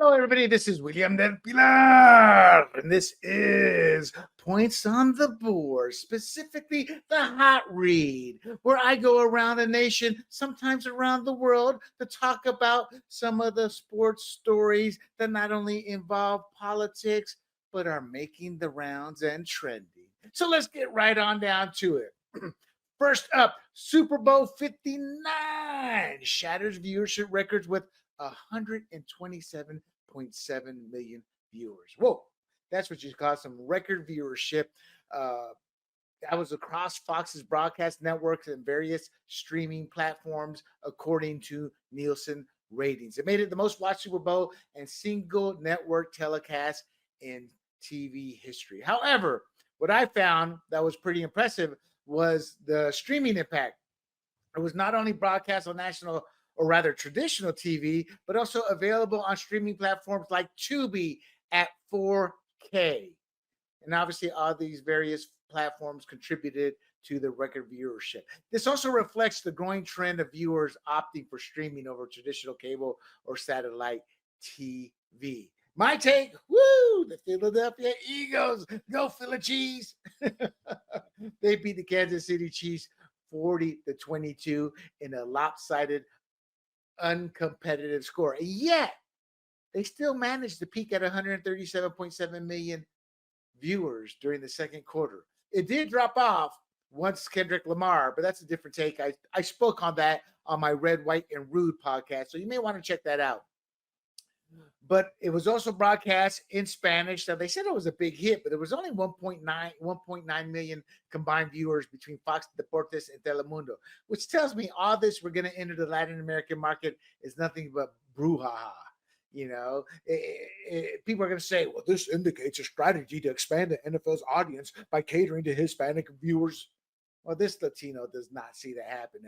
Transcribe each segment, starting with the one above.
Hello, everybody. This is William del Pilar, and this is Points on the Board, specifically the Hot Read, where I go around the nation, sometimes around the world, to talk about some of the sports stories that not only involve politics, but are making the rounds and trending. So let's get right on down to it. First up, Super Bowl 59 shatters viewership records with 127.7 million viewers. Whoa, that's what you call some record viewership. That was across Fox's broadcast networks and various streaming platforms, according to Nielsen ratings. It made it the most watched Super Bowl and single network telecast in TV history. However, what I found that was pretty impressive was the streaming impact. It was not only broadcast on national, or rather traditional TV, but also available on streaming platforms like Tubi at 4K. And obviously, all these various platforms contributed to the record viewership. This also reflects the growing trend of viewers opting for streaming over traditional cable or satellite TV. My take, woo, the Philadelphia Eagles, go Philly Cheese. They beat the Kansas City Chiefs 40-22 in a lopsided, uncompetitive score. And yet, they still managed to peak at 137.7 million viewers during the second quarter. It did drop off once Kendrick Lamar, but that's a different take. I spoke on that on my Red, White, and Rude podcast, so you may want to check that out. But it was also broadcast in Spanish. So they said it was a big hit, but it was only 1.9 million combined viewers between Fox Deportes and Telemundo, which tells me all this we're going to enter the Latin American market is nothing but brouhaha. You know, people are going to say, well, this indicates a strategy to expand the NFL's audience by catering to Hispanic viewers. Well, this Latino does not see that happen.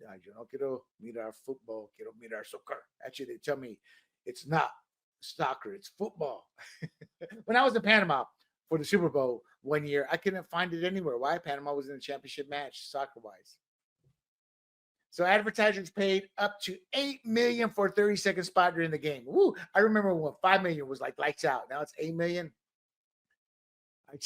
Yo no quiero mirar fútbol, quiero mirar soccer. Actually, they tell me it's not soccer, it's football. When I was in Panama for the Super Bowl one year, I couldn't find it anywhere. Why? Panama was in a championship match, soccer-wise. So advertisers paid up to $8 million for a 30-second spot during the game. Woo! I remember when $5 million was like lights out. Now it's $8 million. I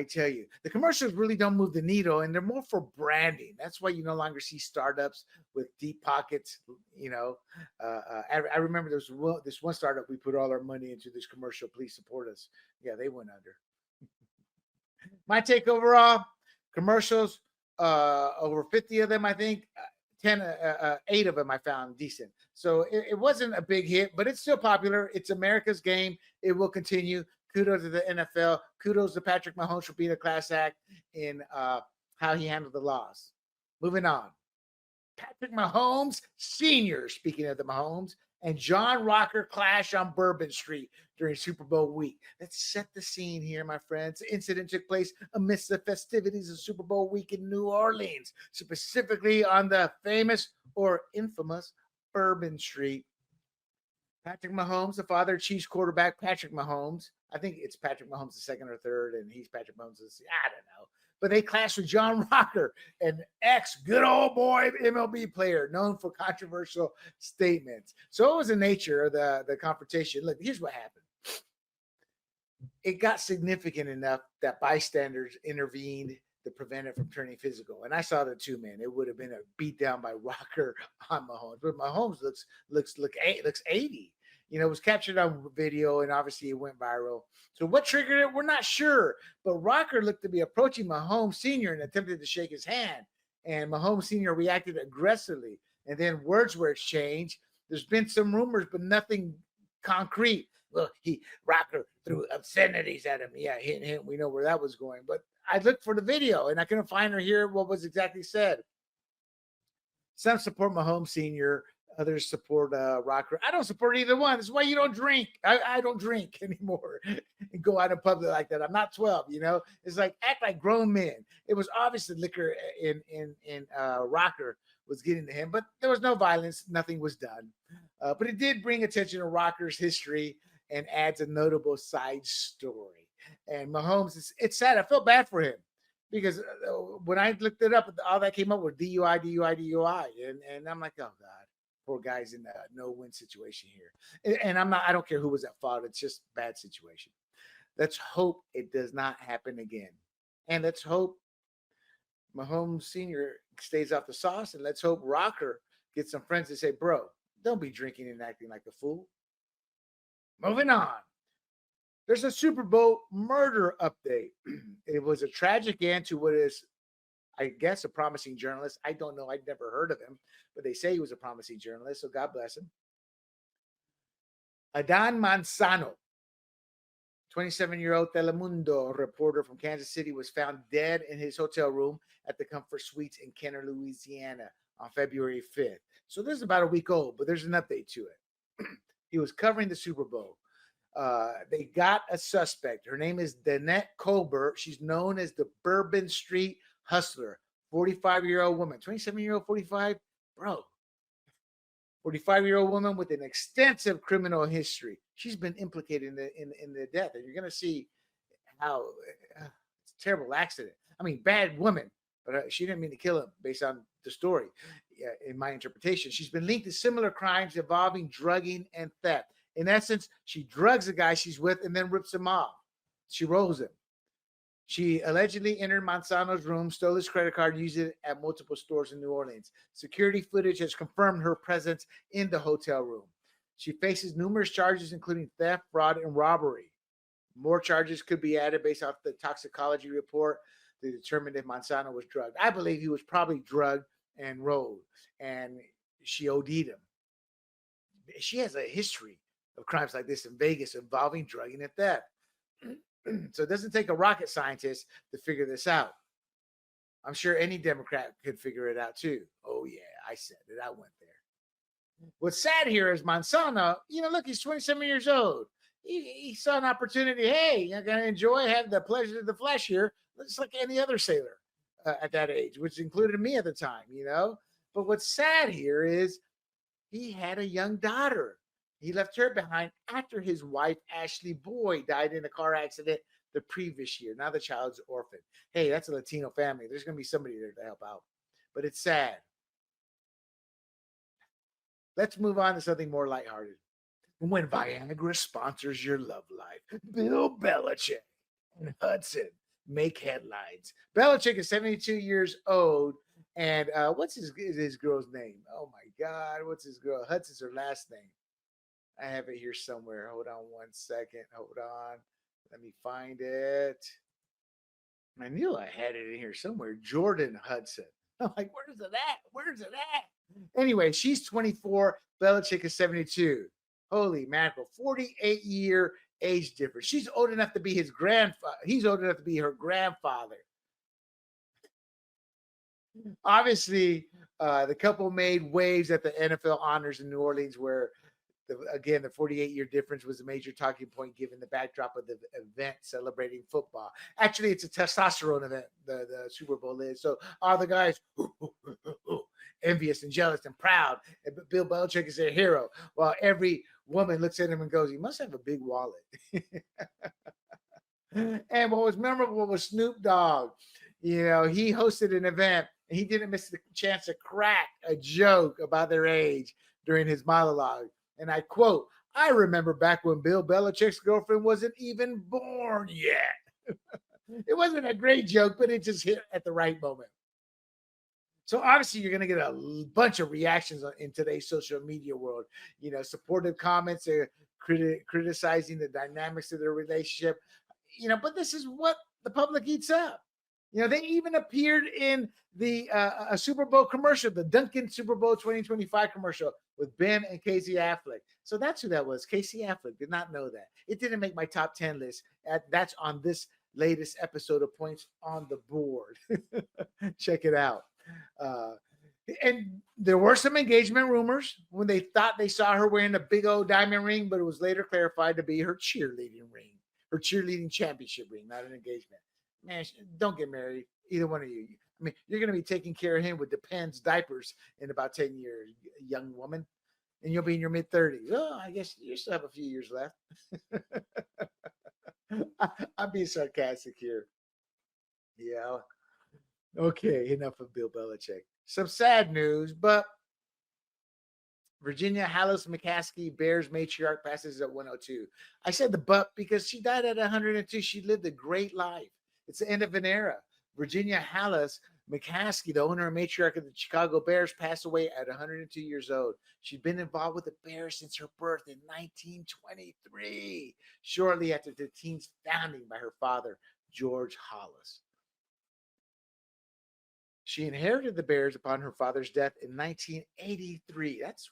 tell you, the commercials really don't move the needle, and they're more for branding. That's why you no longer see startups with deep pockets. You know, I remember this one startup, we put all our money into this commercial. Please support us. Yeah, they went under. My take overall, commercials, over 50 of them, I think. 8 of them I found decent. So it wasn't a big hit, but it's still popular. It's America's game. It will continue. Kudos to the NFL. Kudos to Patrick Mahomes for being a class act in how he handled the loss. Moving on. Patrick Mahomes Sr., speaking of the Mahomes, and John Rocker clash on Bourbon Street during Super Bowl week. Let's set the scene here, my friends. The incident took place amidst the festivities of Super Bowl week in New Orleans, specifically on the famous or infamous Bourbon Street. Patrick Mahomes, the father of Chiefs quarterback Patrick Mahomes. I think it's Patrick Mahomes the second or third, and he's Patrick Mahomes. I don't know. But they clashed with John Rocker, an ex-good old boy MLB player known for controversial statements. So it was the nature of the confrontation. Look, here's what happened. It got significant enough that bystanders intervened to prevent it from turning physical. And I saw the two, man. It would have been a beat down by Rocker on Mahomes. But Mahomes looks 80. You know, it was captured on video, and obviously it went viral. So what triggered it, we're not sure. But Rocker looked to be approaching Mahomes Sr. and attempted to shake his hand. And Mahomes Sr. reacted aggressively. And then words were exchanged. There's been some rumors, but nothing concrete. Look, Rocker threw obscenities at him. Yeah, hint. We know where that was going. But I looked for the video, and I couldn't find or hear what was exactly said. Some support Mahomes Sr., others support Rocker. I don't support either one. That's why you don't drink. I don't drink anymore and go out in public like that. I'm not 12, you know. It's like act like grown men. It was obvious the liquor in Rocker was getting to him, but there was no violence. Nothing was done. But it did bring attention to Rocker's history and adds a notable side story. And Mahomes, it's sad. I felt bad for him. Because when I looked it up, all that came up was DUI. And I'm like, oh, God. Poor guy's in a no-win situation here. And I don't care who was at fault. It's just a bad situation. Let's hope it does not happen again. And let's hope Mahomes Sr. stays off the sauce. And let's hope Rocker gets some friends to say, bro, don't be drinking and acting like a fool. Moving on. There's a Super Bowl murder update. It was a tragic end to what is, I guess, a promising journalist. I don't know. I'd never heard of him, but they say he was a promising journalist, so God bless him. Adan Manzano, 27-year-old Telemundo reporter from Kansas City, was found dead in his hotel room at the Comfort Suites in Kenner, Louisiana on February 5th. So this is about a week old, but there's an update to it. He was covering the Super Bowl. They got a suspect. Her name is Danette Colbert. She's known as the Bourbon Street Hustler. 45-year-old woman. 27-year-old, 45? Bro. 45-year-old woman with an extensive criminal history. She's been implicated in the death. And you're going to see how it's a terrible accident. I mean, bad woman, but she didn't mean to kill him based on the story. In my interpretation, she's been linked to similar crimes involving drugging and theft. In essence, she drugs the guy she's with and then rips him off. She rolls him. She allegedly entered Manzano's room, stole his credit card, and used it at multiple stores in New Orleans. Security footage has confirmed her presence in the hotel room. She faces numerous charges, including theft, fraud, and robbery. More charges could be added based off the toxicology report to determine if Manzano was drugged. I believe he was probably drugged and rolled, and she OD'd him. She has a history of crimes like this in Vegas involving drugging and theft. So it doesn't take a rocket scientist to figure this out. I'm sure any Democrat could figure it out too. Oh yeah, I said it. I went there. What's sad here is Manzano, look, he's 27 years old. He saw an opportunity. Hey, you're going to have the pleasure of the flesh here. Just like any other sailor at that age, which included me at the time, But what's sad here is he had a young daughter. He left her behind after his wife, Ashley Boyd, died in a car accident the previous year. Now the child's orphan. Hey, that's a Latino family. There's going to be somebody there to help out. But it's sad. Let's move on to something more lighthearted. When Viagra sponsors your love life, Bill Belichick and Hudson make headlines. Belichick is 72 years old. And what's his girl's name? Oh, my God. What's his girl? Hudson's her last name. I have it here somewhere. Hold on one second. Hold on. Let me find it. I knew I had it in here somewhere. Jordan Hudson. I'm like, where's it at? Where's it at? Anyway, she's 24. Belichick is 72. Holy mackerel. 48-year age difference. She's old enough to be his grandfather. He's old enough to be her grandfather. Obviously, the couple made waves at the NFL honors in New Orleans where the 48-year difference was a major talking point given the backdrop of the event celebrating football. Actually, it's a testosterone event, the Super Bowl is. So all the guys, envious and jealous and proud. And Bill Belichick is their hero. While every woman looks at him and goes, he must have a big wallet. And what was memorable was Snoop Dogg. He hosted an event and he didn't miss the chance to crack a joke about their age during his monologue. And I quote, I remember back when Bill Belichick's girlfriend wasn't even born yet. It wasn't a great joke, but it just hit at the right moment. So obviously you're going to get a bunch of reactions in today's social media world. Supportive comments, criticizing the dynamics of their relationship. But this is what the public eats up. They even appeared in the a Super Bowl commercial, the Dunkin' Super Bowl 2025 commercial with Ben and Casey Affleck. So that's who that was. Casey Affleck. Did not know that. It didn't make my top 10 list. That's on this latest episode of Points on the Board. Check it out. And there were some engagement rumors when they thought they saw her wearing a big old diamond ring, but it was later clarified to be her cheerleading ring, her cheerleading championship ring, not an engagement. Man, don't get married, either one of you. I mean, you're going to be taking care of him with Depends diapers in about 10 years, young woman, and you'll be in your mid-30s. Oh, I guess you still have a few years left. I'm being sarcastic here. Yeah. Okay, enough of Bill Belichick. Some sad news, but Virginia Halas McCaskey, Bears matriarch, passes at 102. I said the but because she died at 102. She lived a great life. It's the end of an era. Virginia Halas McCaskey, the owner and matriarch of the Chicago Bears, passed away at 102 years old. She'd been involved with the Bears since her birth in 1923, shortly after the team's founding by her father, George Halas. She inherited the Bears upon her father's death in 1983. That's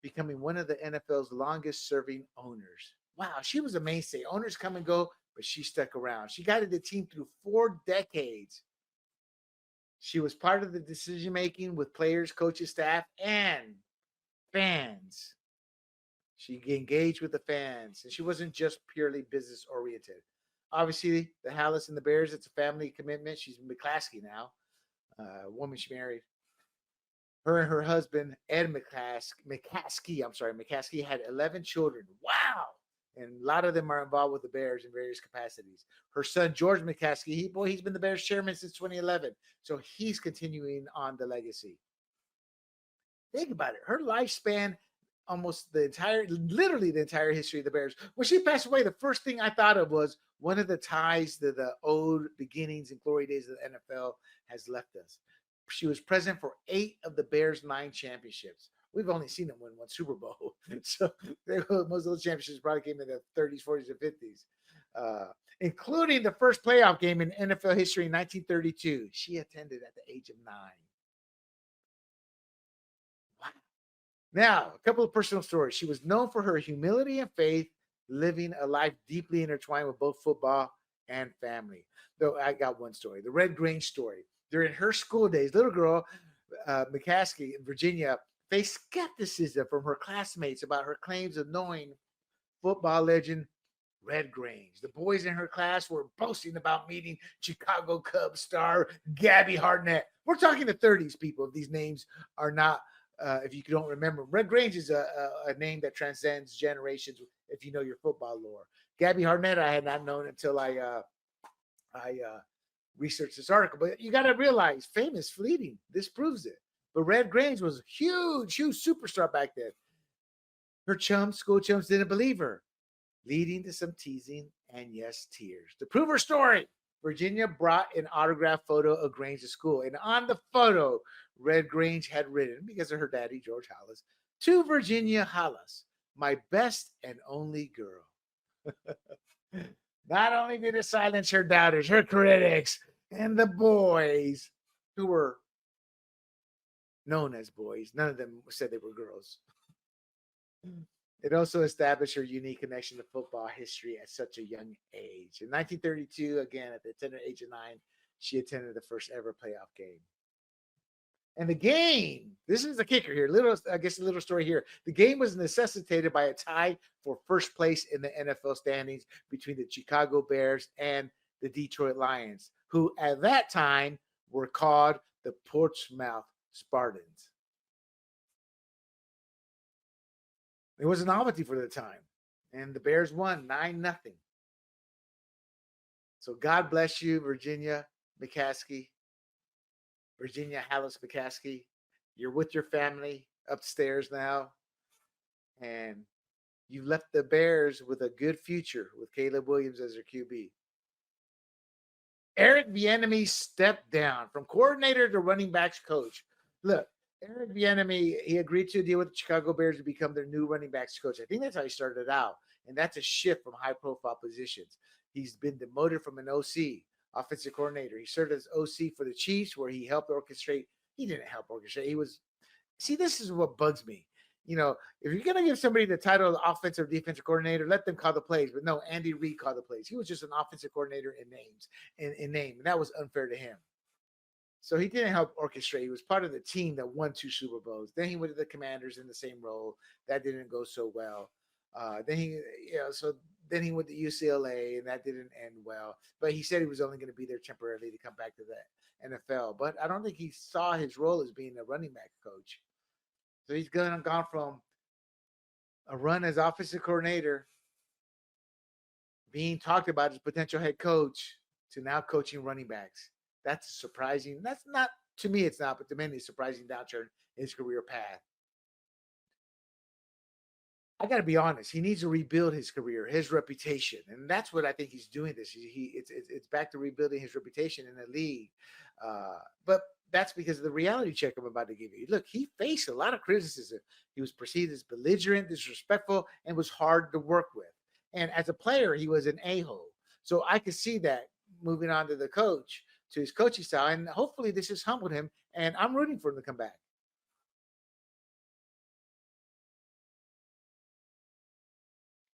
becoming one of the NFL's longest serving owners. Wow, she was a mainstay. Owners come and go, but she stuck around. She guided the team through 4 decades. She was part of the decision making with players, coaches, staff, and fans. She engaged with the fans, and she wasn't just purely business oriented. Obviously, the Halas and the Bears, it's a family commitment. She's McCaskey now. Woman she married. Her and her husband, Ed McCaskey had 11 children. Wow. And a lot of them are involved with the Bears in various capacities. Her son, George McCaskey, he's been the Bears chairman since 2011. So he's continuing on the legacy. Think about it. Her lifespan, literally the entire history of the Bears. When she passed away, the first thing I thought of was one of the ties to the old beginnings and glory days of the NFL has left us. She was present for 8 of the Bears' 9 championships. We've only seen them win 1 Super Bowl. So most of those championships probably came in the 30s, 40s, and 50s, including the first playoff game in NFL history in 1932. She attended at the age of 9. Wow. Now, a couple of personal stories. She was known for her humility and faith, living a life deeply intertwined with both football and family. Though I got one story, the Red Grange story. During her school days, little girl McCaskey in Virginia faced skepticism from her classmates about her claims of knowing football legend Red Grange. The boys in her class were boasting about meeting Chicago Cubs star Gabby Hartnett. We're talking the 30s, people. These names are not, if you don't remember. Red Grange is a name that transcends generations if you know your football lore. Gabby Hartnett, I had not known until I researched this article. But you got to realize, fame is fleeting. This proves it. But Red Grange was a huge superstar back then. Her school chums didn't believe her, leading to some teasing and, yes, tears. To prove her story, Virginia brought an autographed photo of Grange to school. And on the photo, Red Grange had written, because of her daddy, George Halas, "To Virginia Halas, my best and only girl." Not only did it silence her doubters, her critics, and the boys who were known as boys. None of them said they were girls. It also established her unique connection to football history at such a young age. In 1932, again, at the tender age of 9, she attended the first ever playoff game. And the game, this is the kicker here, a little story here. The game was necessitated by a tie for first place in the NFL standings between the Chicago Bears and the Detroit Lions, who at that time were called the Portsmouth Spartans. It was a novelty for the time, and the Bears won 9-0. So God bless you, Virginia McCaskey. Virginia Halas McCaskey. You're with your family upstairs now, and you left the Bears with a good future with Caleb Williams as their QB. Eric Bieniemy stepped down from coordinator to running backs coach. Look, Eric Bieniemy, he agreed to a deal with the Chicago Bears to become their new running backs coach. I think that's how he started out, and that's a shift from high-profile positions. He's been demoted from an OC, offensive coordinator. He served as OC for the Chiefs, where he helped orchestrate. He didn't help orchestrate. This is what bugs me. You know, if you're going to give somebody the title of offensive or defensive coordinator, let them call the plays. But no, Andy Reid called the plays. He was just an offensive coordinator in name, and that was unfair to him. So he didn't help orchestrate. He was part of the team that won 2 Super Bowls. Then he went to the Commanders in the same role. That didn't go so well. Then he went to UCLA, and that didn't end well. But he said he was only going to be there temporarily to come back to the NFL. But I don't think he saw his role as being a running back coach. So he's gone from a run as offensive coordinator, being talked about as potential head coach, to now coaching running backs. That's surprising. That's not, to me, it's not, but to many, surprising downturn in his career path. I got to be honest. He needs to rebuild his career, his reputation, and that's what I think he's doing. It's back to rebuilding his reputation in the league. But that's because of the reality check I'm about to give you. Look, he faced a lot of criticism. He was perceived as belligerent, disrespectful, and was hard to work with. And as a player, he was an a-hole. So I could see that moving on to the coach, to his coaching style, and hopefully this has humbled him. And I'm rooting for him to come back.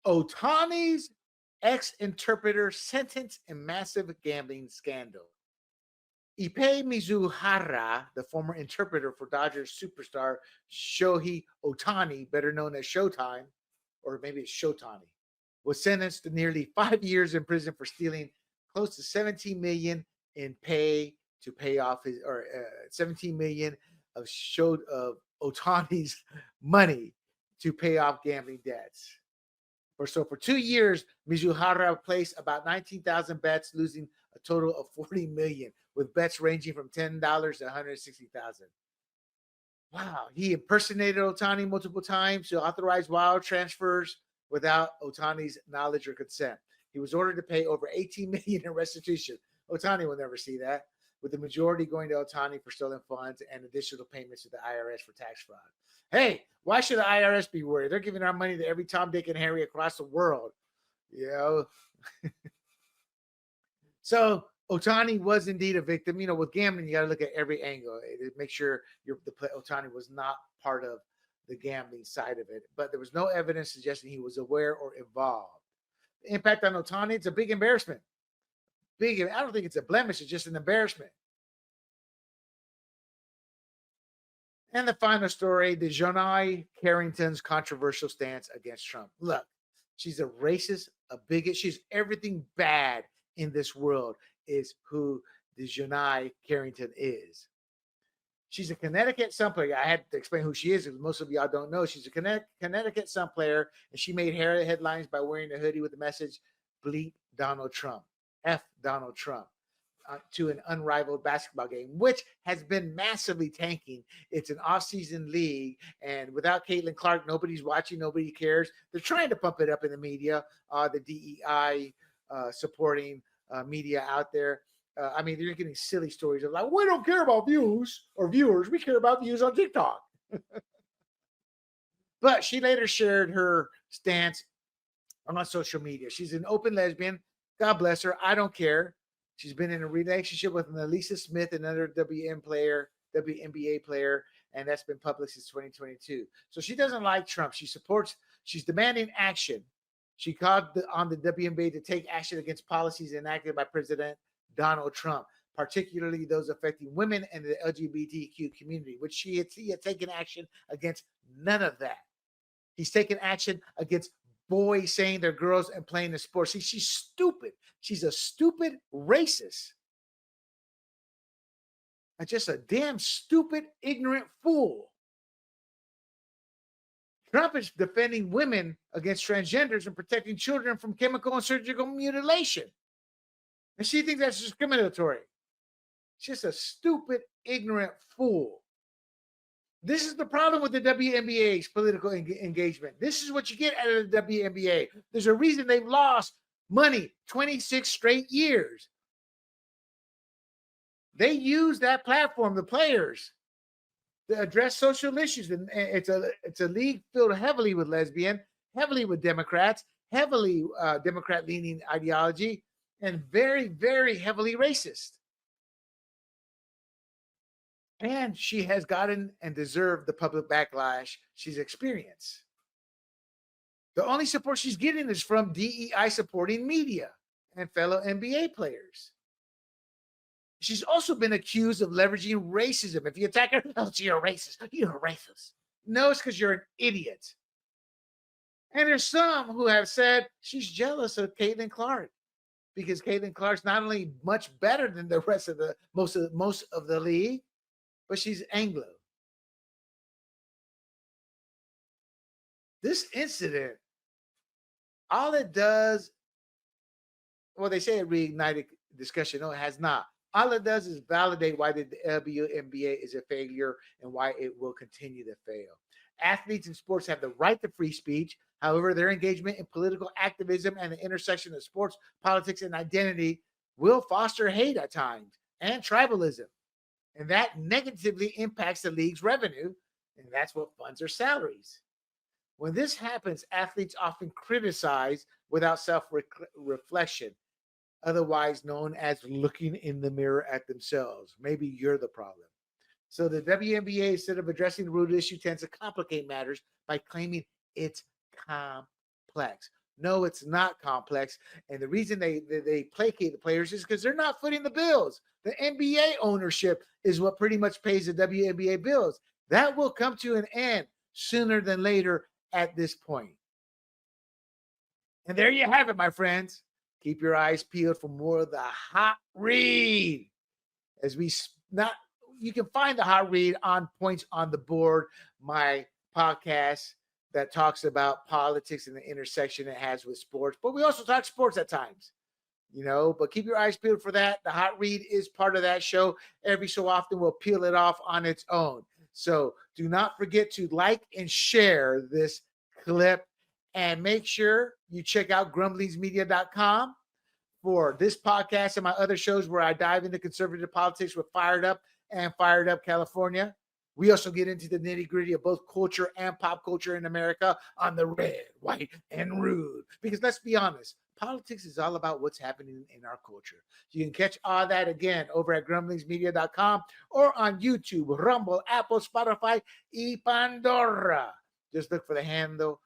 Ohtani's ex-interpreter sentenced in massive gambling scandal. Ipe Mizuhara, the former interpreter for Dodgers superstar Shohei Ohtani, better known as Showtime, or maybe it's Showtani, was sentenced to nearly 5 years in prison for stealing close to 17 million in pay off his, or 17 million of Ohtani's money to pay off gambling debts. For 2 years, Mizuhara placed about 19,000 bets, losing a total of 40 million, with bets ranging from $10 to 160,000. Wow, he impersonated Ohtani multiple times to authorize wild transfers without Ohtani's knowledge or consent. He was ordered to pay over 18 million in restitution. Ohtani will never see that, with the majority going to Ohtani for stolen funds and additional payments to the IRS for tax fraud. Hey, why should the IRS be worried? They're giving our money to every Tom, Dick, and Harry across the world. You know? So Ohtani was indeed a victim. You know, with gambling, you got to look at every angle. Make sure Ohtani was not part of the gambling side of it. But there was no evidence suggesting he was aware or involved. The impact on Ohtani, it's a big embarrassment. I don't think it's a blemish. It's just an embarrassment. And the final story, DiJonai Carrington's controversial stance against Trump. Look, she's a racist, a bigot. She's everything bad in this world is who DiJonai Carrington is. She's a Connecticut Sun player. I had to explain who she is because most of y'all don't know. She's a Connecticut Sun player, and she made headlines by wearing a hoodie with the message, "Bleep Donald Trump, F Donald Trump." To an unrivaled basketball game, which has been massively tanking. It's an off-season league, and without Caitlin Clark, nobody's watching, nobody cares. They're trying to pump it up in the media, the DEI supporting media out there. I mean, they're getting silly stories of like, we don't care about views or viewers, we care about views on TikTok. But she later shared her stance on social media. She's an open lesbian. God bless her. I don't care. She's been in a relationship with Elisa Smith, another WNBA player, and that's been public since 2022. So she doesn't like Trump. She's demanding action. She called on the WNBA to take action against policies enacted by President Donald Trump, particularly those affecting women and the LGBTQ community, which he had taken action against none of that. He's taken action against boys saying they're girls and playing the sport. See, she's stupid. She's a stupid racist. And just a damn stupid, ignorant fool. Trump is defending women against transgenders and protecting children from chemical and surgical mutilation. And she thinks that's discriminatory. She's a stupid, ignorant fool. This is the problem with the WNBA's political engagement. This is what you get out of the WNBA. There's a reason they've lost money 26 straight years. They use that platform, the players, to address social issues. And it's a league filled heavily with lesbian, heavily with Democrats, heavily Democrat-leaning ideology, and very, very heavily racist. And she has gotten and deserved the public backlash she's experienced. The only support she's getting is from DEI supporting media and fellow NBA players. She's also been accused of leveraging racism. If you attack her, oh, you're a racist. You're a racist. No, it's because you're an idiot. And there's some who have said she's jealous of Caitlin Clark because Caitlin Clark's not only much better than the rest of the most of the league, but she's Anglo. This incident, all it does, well, they say it reignited discussion. No, it has not. All it does is validate why the WNBA is a failure and why it will continue to fail. Athletes in sports have the right to free speech. However, their engagement in political activism and the intersection of sports, politics, and identity will foster hate at times and tribalism. And that negatively impacts the league's revenue, and that's what funds their salaries. When this happens, athletes often criticize without self-reflection, otherwise known as looking in the mirror at themselves. Maybe you're the problem. So the WNBA, instead of addressing the root issue, tends to complicate matters by claiming it's complex. No, it's not complex. And the reason they placate the players is because they're not footing the bills. The NBA ownership is what pretty much pays the WNBA bills. That will come to an end sooner than later at this point. And there you have it, my friends. Keep your eyes peeled for more of the hot read. You can find the hot read on Points on the Board, my podcast that talks about politics and the intersection it has with sports. But we also talk sports at times, but keep your eyes peeled for that. The hot read is part of that show. Every so often we'll peel it off on its own. So do not forget to like and share this clip, and make sure you check out grumblingsmedia.com for this podcast and my other shows where I dive into conservative politics with Fired Up and Fired Up California. We also get into the nitty-gritty of both culture and pop culture in America on the red, white, and rude. Because let's be honest, politics is all about what's happening in our culture. You can catch all that again over at grumblingsmedia.com or on YouTube, Rumble, Apple, Spotify, y Pandora. Just look for the handle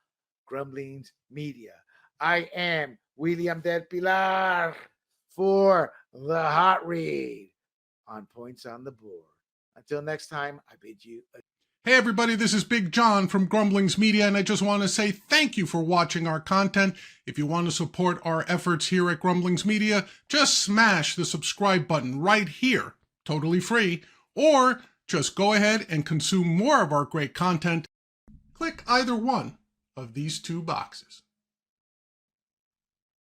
Grumblings Media. I am William Del Pilar for the Hot Read on Points on the Board. Until next time, I bid you Hey everybody, this is Big John from Grumblings Media, and I just want to say thank you for watching our content. If you want to support our efforts here at Grumblings Media, just smash the subscribe button right here, totally free, or just go ahead and consume more of our great content. Click either one of these two boxes.